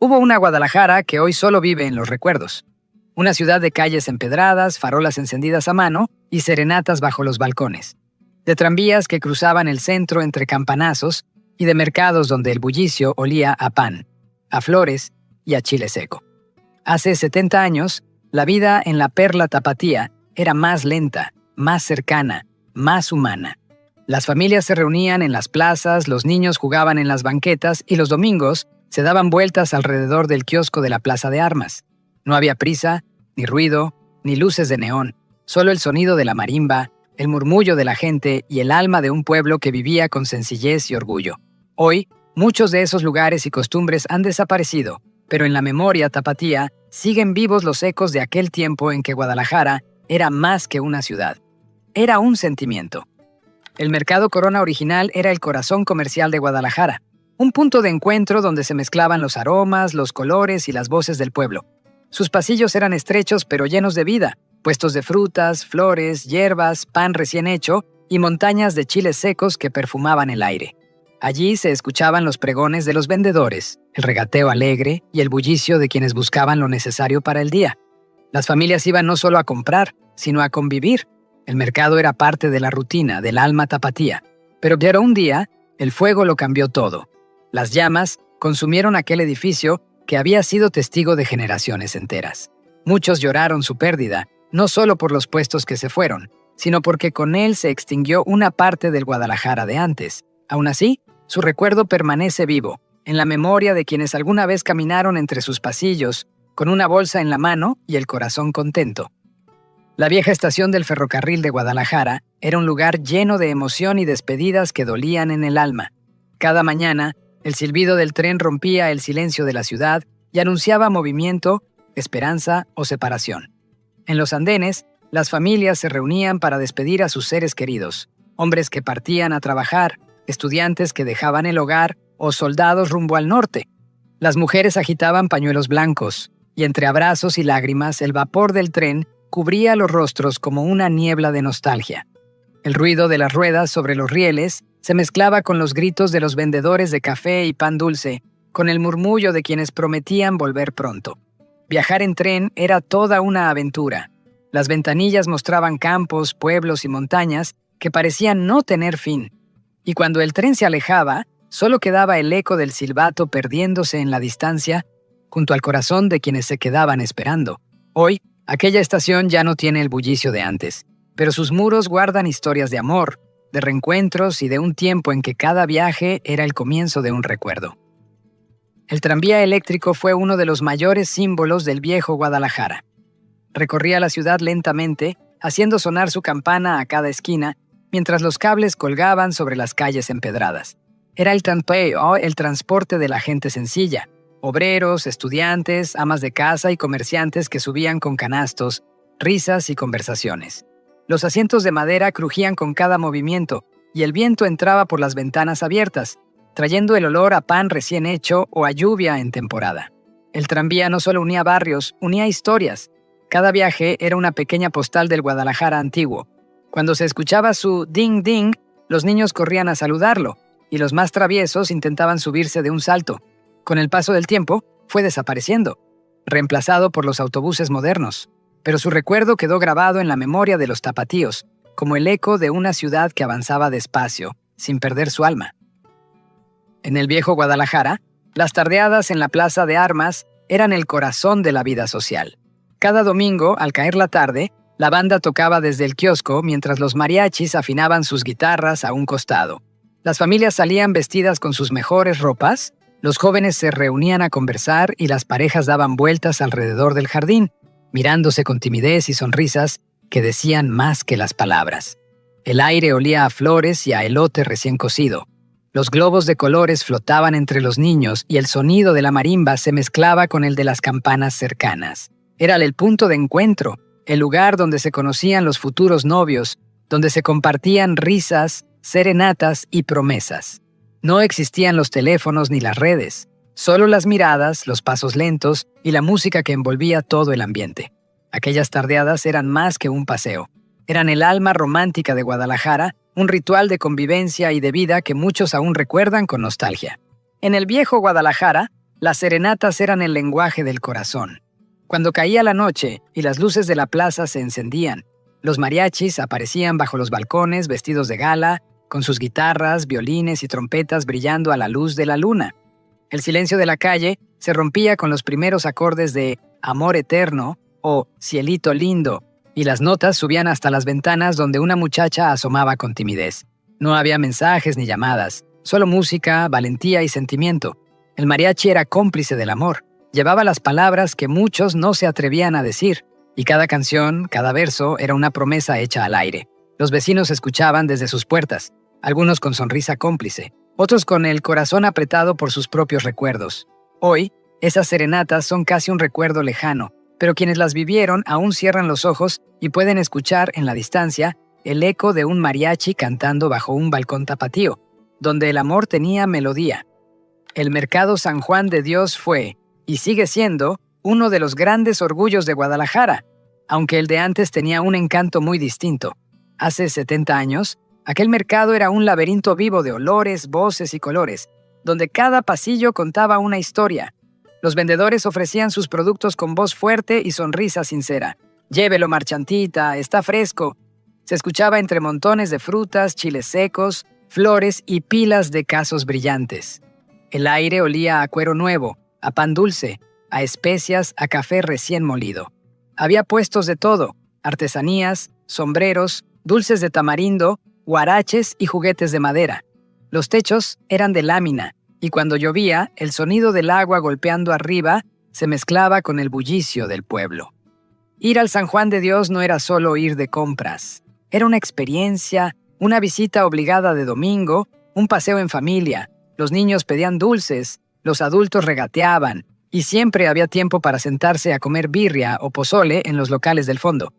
Hubo una Guadalajara que hoy solo vive en los recuerdos. Una ciudad de calles empedradas, farolas encendidas a mano y serenatas bajo los balcones. De tranvías que cruzaban el centro entre campanazos y de mercados donde el bullicio olía a pan, a flores y a chile seco. Hace 70 años, la vida en la perla tapatía era más lenta, más cercana, más humana. Las familias se reunían en las plazas, los niños jugaban en las banquetas y los domingos se daban vueltas alrededor del kiosco de la Plaza de Armas. No había prisa, ni ruido, ni luces de neón, solo el sonido de la marimba, el murmullo de la gente y el alma de un pueblo que vivía con sencillez y orgullo. Hoy, muchos de esos lugares y costumbres han desaparecido, pero en la memoria tapatía siguen vivos los ecos de aquel tiempo en que Guadalajara era más que una ciudad. Era un sentimiento. El Mercado Corona original era el corazón comercial de Guadalajara, un punto de encuentro donde se mezclaban los aromas, los colores y las voces del pueblo. Sus pasillos eran estrechos pero llenos de vida, puestos de frutas, flores, hierbas, pan recién hecho y montañas de chiles secos que perfumaban el aire. Allí se escuchaban los pregones de los vendedores, el regateo alegre y el bullicio de quienes buscaban lo necesario para el día. Las familias iban no solo a comprar, sino a convivir. El mercado era parte de la rutina, del alma tapatía. Pero un día, el fuego lo cambió todo. Las llamas consumieron aquel edificio que había sido testigo de generaciones enteras. Muchos lloraron su pérdida, no solo por los puestos que se fueron, sino porque con él se extinguió una parte del Guadalajara de antes. Aún así, su recuerdo permanece vivo, en la memoria de quienes alguna vez caminaron entre sus pasillos, con una bolsa en la mano y el corazón contento. La vieja estación del ferrocarril de Guadalajara era un lugar lleno de emoción y despedidas que dolían en el alma. Cada mañana, el silbido del tren rompía el silencio de la ciudad y anunciaba movimiento, esperanza o separación. En los andenes, las familias se reunían para despedir a sus seres queridos, hombres que partían a trabajar, estudiantes que dejaban el hogar o soldados rumbo al norte. Las mujeres agitaban pañuelos blancos, y entre abrazos y lágrimas el vapor del tren cubría los rostros como una niebla de nostalgia. El ruido de las ruedas sobre los rieles se mezclaba con los gritos de los vendedores de café y pan dulce, con el murmullo de quienes prometían volver pronto. Viajar en tren era toda una aventura. Las ventanillas mostraban campos, pueblos y montañas que parecían no tener fin. Y cuando el tren se alejaba, solo quedaba el eco del silbato perdiéndose en la distancia, junto al corazón de quienes se quedaban esperando. Hoy, aquella estación ya no tiene el bullicio de antes, pero sus muros guardan historias de amor, de reencuentros y de un tiempo en que cada viaje era el comienzo de un recuerdo. El tranvía eléctrico fue uno de los mayores símbolos del viejo Guadalajara. Recorría la ciudad lentamente, haciendo sonar su campana a cada esquina, mientras los cables colgaban sobre las calles empedradas. Era el transporte de la gente sencilla, obreros, estudiantes, amas de casa y comerciantes que subían con canastos, risas y conversaciones. Los asientos de madera crujían con cada movimiento y el viento entraba por las ventanas abiertas, trayendo el olor a pan recién hecho o a lluvia en temporada. El tranvía no solo unía barrios, unía historias. Cada viaje era una pequeña postal del Guadalajara antiguo. Cuando se escuchaba su ding ding, los niños corrían a saludarlo y los más traviesos intentaban subirse de un salto. Con el paso del tiempo, fue desapareciendo, reemplazado por los autobuses modernos. Pero su recuerdo quedó grabado en la memoria de los tapatíos, como el eco de una ciudad que avanzaba despacio, sin perder su alma. En el viejo Guadalajara, las tardeadas en la Plaza de Armas eran el corazón de la vida social. Cada domingo, al caer la tarde, la banda tocaba desde el kiosco mientras los mariachis afinaban sus guitarras a un costado. Las familias salían vestidas con sus mejores ropas, los jóvenes se reunían a conversar y las parejas daban vueltas alrededor del jardín, mirándose con timidez y sonrisas que decían más que las palabras. El aire olía a flores y a elote recién cocido. Los globos de colores flotaban entre los niños y el sonido de la marimba se mezclaba con el de las campanas cercanas. Era el punto de encuentro, el lugar donde se conocían los futuros novios, donde se compartían risas, serenatas y promesas. No existían los teléfonos ni las redes, solo las miradas, los pasos lentos y la música que envolvía todo el ambiente. Aquellas tardeadas eran más que un paseo. Eran el alma romántica de Guadalajara, un ritual de convivencia y de vida que muchos aún recuerdan con nostalgia. En el viejo Guadalajara, Las serenatas eran el lenguaje del corazón. Cuando caía la noche y las luces de la plaza se encendían, los mariachis aparecían bajo los balcones vestidos de gala, con sus guitarras, violines y trompetas brillando a la luz de la luna. El silencio de la calle se rompía con los primeros acordes de Amor Eterno o Cielito Lindo, y las notas subían hasta las ventanas donde una muchacha asomaba con timidez. No había mensajes ni llamadas, solo música, valentía y sentimiento. El mariachi era cómplice del amor. Llevaba las palabras que muchos no se atrevían a decir, y cada canción, cada verso era una promesa hecha al aire. Los vecinos escuchaban desde sus puertas, algunos con sonrisa cómplice, otros con el corazón apretado por sus propios recuerdos. Hoy, esas serenatas son casi un recuerdo lejano, pero quienes las vivieron aún cierran los ojos y pueden escuchar en la distancia el eco de un mariachi cantando bajo un balcón tapatío, donde el amor tenía melodía. El Mercado San Juan de Dios fue, y sigue siendo, uno de los grandes orgullos de Guadalajara, aunque el de antes tenía un encanto muy distinto. Hace 70 años, aquel mercado era un laberinto vivo de olores, voces y colores, donde cada pasillo contaba una historia. Los vendedores ofrecían sus productos con voz fuerte y sonrisa sincera. «Llévelo, marchantita, está fresco». Se escuchaba entre montones de frutas, chiles secos, flores y pilas de casos brillantes. El aire olía a cuero nuevo, a pan dulce, a especias, a café recién molido. Había puestos de todo: artesanías, sombreros, dulces de tamarindo, huaraches y juguetes de madera. Los techos eran de lámina, y cuando llovía, el sonido del agua golpeando arriba se mezclaba con el bullicio del pueblo. Ir al San Juan de Dios no era solo ir de compras. Era una experiencia, una visita obligada de domingo, un paseo en familia. Los niños pedían dulces, los adultos regateaban, y siempre había tiempo para sentarse a comer birria o pozole en los locales del fondo.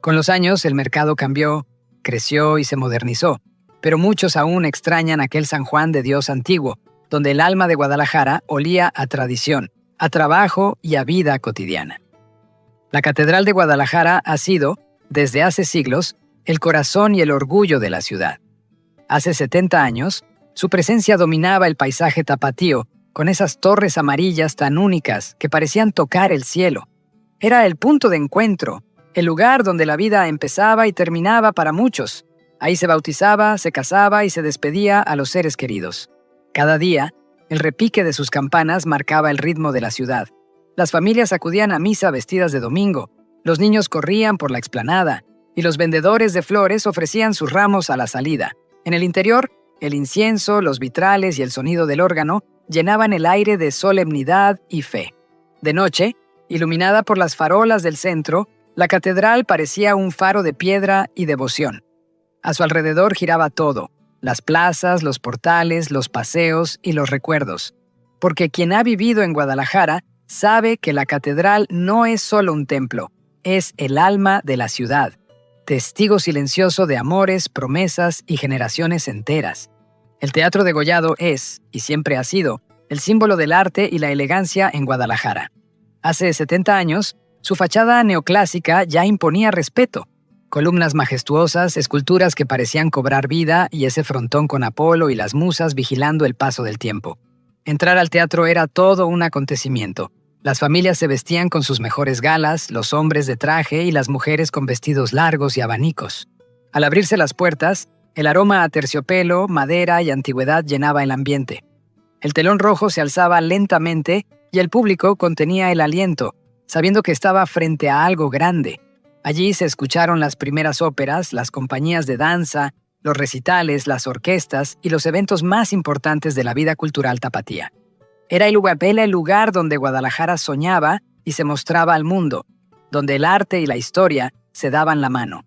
Con los años, el mercado cambió, creció y se modernizó, pero muchos aún extrañan aquel San Juan de Dios antiguo, donde el alma de Guadalajara olía a tradición, a trabajo y a vida cotidiana. La Catedral de Guadalajara ha sido, desde hace siglos, el corazón y el orgullo de la ciudad. Hace 70 años, su presencia dominaba el paisaje tapatío, con esas torres amarillas tan únicas que parecían tocar el cielo. Era el punto de encuentro, el lugar donde la vida empezaba y terminaba para muchos. Ahí se bautizaba, se casaba y se despedía a los seres queridos. Cada día, el repique de sus campanas marcaba el ritmo de la ciudad. Las familias acudían a misa vestidas de domingo, los niños corrían por la explanada, y los vendedores de flores ofrecían sus ramos a la salida. En el interior, el incienso, los vitrales y el sonido del órgano llenaban el aire de solemnidad y fe. De noche, iluminada por las farolas del centro, la catedral parecía un faro de piedra y devoción. A su alrededor giraba todo: las plazas, los portales, los paseos y los recuerdos. Porque quien ha vivido en Guadalajara sabe que la catedral no es solo un templo, es el alma de la ciudad, testigo silencioso de amores, promesas y generaciones enteras. El Teatro Degollado es, y siempre ha sido, el símbolo del arte y la elegancia en Guadalajara. Hace 70 años, su fachada neoclásica ya imponía respeto. Columnas majestuosas, esculturas que parecían cobrar vida y ese frontón con Apolo y las musas vigilando el paso del tiempo. Entrar al teatro era todo un acontecimiento. Las familias se vestían con sus mejores galas, los hombres de traje y las mujeres con vestidos largos y abanicos. Al abrirse las puertas, el aroma a terciopelo, madera y antigüedad llenaba el ambiente. El telón rojo se alzaba lentamente y el público contenía el aliento, sabiendo que estaba frente a algo grande. Allí se escucharon las primeras óperas, las compañías de danza, los recitales, las orquestas y los eventos más importantes de la vida cultural tapatía. Era el lugar donde Guadalajara soñaba y se mostraba al mundo, donde el arte y la historia se daban la mano.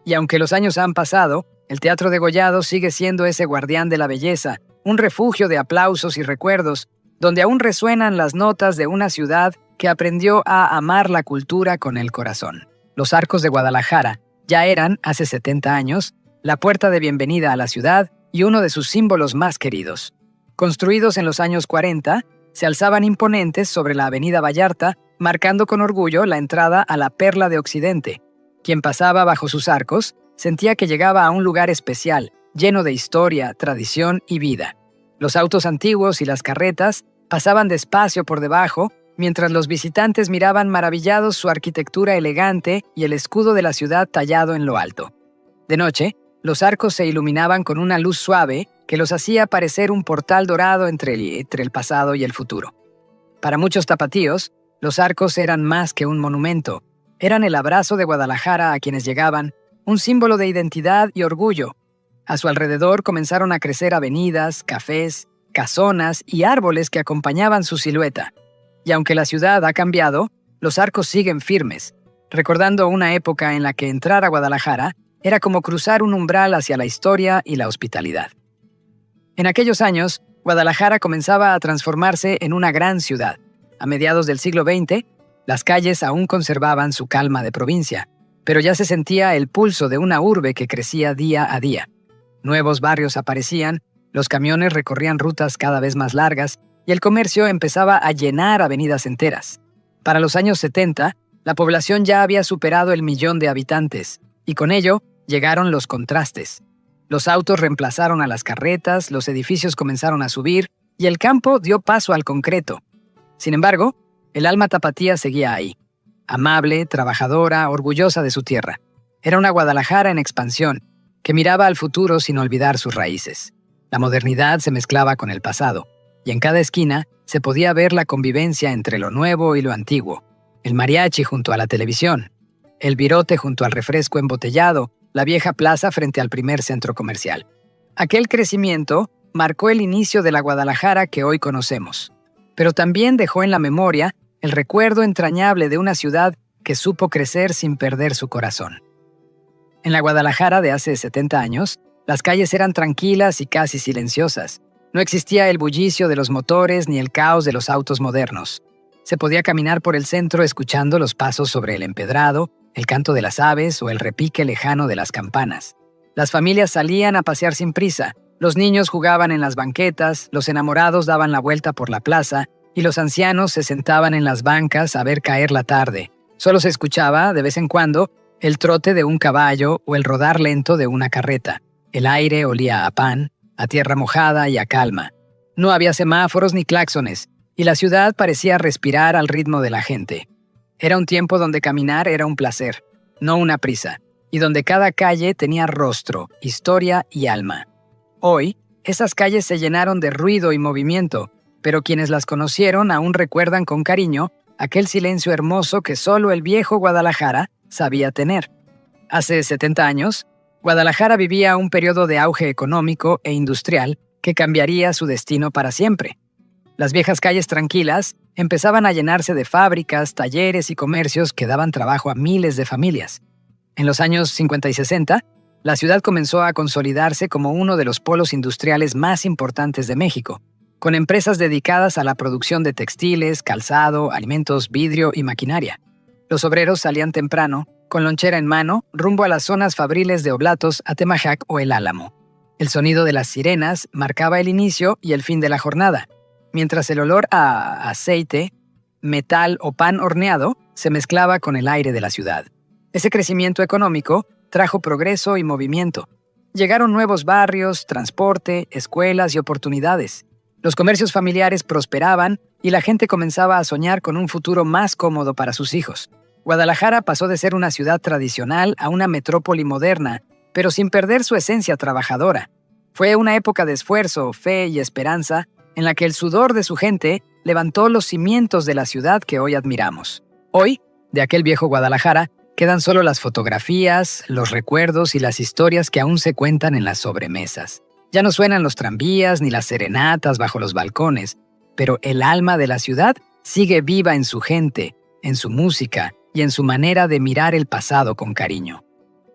Y aunque los años han pasado, el Teatro Degollado sigue siendo ese guardián de la belleza, un refugio de aplausos y recuerdos, donde aún resuenan las notas de una ciudad que aprendió a amar la cultura con el corazón. Los arcos de Guadalajara ya eran, hace 70 años, la puerta de bienvenida a la ciudad y uno de sus símbolos más queridos. Construidos en los años 40, se alzaban imponentes sobre la avenida Vallarta, marcando con orgullo la entrada a la Perla de Occidente. Quien pasaba bajo sus arcos sentía que llegaba a un lugar especial, lleno de historia, tradición y vida. Los autos antiguos y las carretas Pasaban despacio por debajo, mientras los visitantes miraban maravillados su arquitectura elegante y el escudo de la ciudad tallado en lo alto. De noche, los arcos se iluminaban con una luz suave que los hacía parecer un portal dorado entre el pasado y el futuro. Para muchos tapatíos, los arcos eran más que un monumento. Eran el abrazo de Guadalajara a quienes llegaban, un símbolo de identidad y orgullo. A su alrededor comenzaron a crecer avenidas, cafés, casonas y árboles que acompañaban su silueta. Y aunque la ciudad ha cambiado, los arcos siguen firmes, recordando una época en la que entrar a Guadalajara era como cruzar un umbral hacia la historia y la hospitalidad. En aquellos años, Guadalajara comenzaba a transformarse en una gran ciudad. A mediados del siglo XX, las calles aún conservaban su calma de provincia, pero ya se sentía el pulso de una urbe que crecía día a día. Nuevos barrios aparecían, los camiones recorrían rutas cada vez más largas y el comercio empezaba a llenar avenidas enteras. Para los años 70, la población ya había superado el 1.000.000 de habitantes, y con ello llegaron los contrastes. Los autos reemplazaron a las carretas, los edificios comenzaron a subir y el campo dio paso al concreto. Sin embargo, el alma tapatía seguía ahí. Amable, trabajadora, orgullosa de su tierra. Era una Guadalajara en expansión, que miraba al futuro sin olvidar sus raíces. La modernidad se mezclaba con el pasado, y en cada esquina se podía ver la convivencia entre lo nuevo y lo antiguo. El mariachi junto a la televisión, el virote junto al refresco embotellado, la vieja plaza frente al primer centro comercial. Aquel crecimiento marcó el inicio de la Guadalajara que hoy conocemos, pero también dejó en la memoria el recuerdo entrañable de una ciudad que supo crecer sin perder su corazón. En la Guadalajara de hace 70 años, las calles eran tranquilas y casi silenciosas. No existía el bullicio de los motores ni el caos de los autos modernos. Se podía caminar por el centro escuchando los pasos sobre el empedrado, el canto de las aves o el repique lejano de las campanas. Las familias salían a pasear sin prisa, los niños jugaban en las banquetas, los enamorados daban la vuelta por la plaza y los ancianos se sentaban en las bancas a ver caer la tarde. Solo se escuchaba, de vez en cuando, el trote de un caballo o el rodar lento de una carreta. El aire olía a pan, a tierra mojada y a calma. No había semáforos ni claxones, y la ciudad parecía respirar al ritmo de la gente. Era un tiempo donde caminar era un placer, no una prisa, y donde cada calle tenía rostro, historia y alma. Hoy, esas calles se llenaron de ruido y movimiento, pero quienes las conocieron aún recuerdan con cariño aquel silencio hermoso que solo el viejo Guadalajara sabía tener. Hace 70 años, Guadalajara vivía un periodo de auge económico e industrial que cambiaría su destino para siempre. Las viejas calles tranquilas empezaban a llenarse de fábricas, talleres y comercios que daban trabajo a miles de familias. En los años 50 y 60, la ciudad comenzó a consolidarse como uno de los polos industriales más importantes de México, con empresas dedicadas a la producción de textiles, calzado, alimentos, vidrio y maquinaria. Los obreros salían temprano, con lonchera en mano, rumbo a las zonas fabriles de Oblatos, Atemajac o El Álamo. El sonido de las sirenas marcaba el inicio y el fin de la jornada, mientras el olor a aceite, metal o pan horneado se mezclaba con el aire de la ciudad. Ese crecimiento económico trajo progreso y movimiento. Llegaron nuevos barrios, transporte, escuelas y oportunidades. Los comercios familiares prosperaban y la gente comenzaba a soñar con un futuro más cómodo para sus hijos. Guadalajara pasó de ser una ciudad tradicional a una metrópoli moderna, pero sin perder su esencia trabajadora. Fue una época de esfuerzo, fe y esperanza, en la que el sudor de su gente levantó los cimientos de la ciudad que hoy admiramos. Hoy, de aquel viejo Guadalajara, quedan solo las fotografías, los recuerdos y las historias que aún se cuentan en las sobremesas. Ya no suenan los tranvías ni las serenatas bajo los balcones, pero el alma de la ciudad sigue viva en su gente, en su música y en su manera de mirar el pasado con cariño.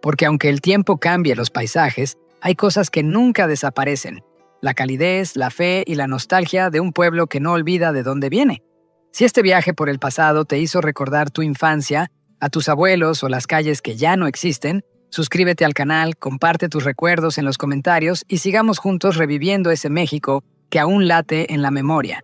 Porque aunque el tiempo cambie los paisajes, hay cosas que nunca desaparecen. La calidez, la fe y la nostalgia de un pueblo que no olvida de dónde viene. Si este viaje por el pasado te hizo recordar tu infancia, a tus abuelos o las calles que ya no existen, suscríbete al canal, comparte tus recuerdos en los comentarios y sigamos juntos reviviendo ese México que aún late en la memoria.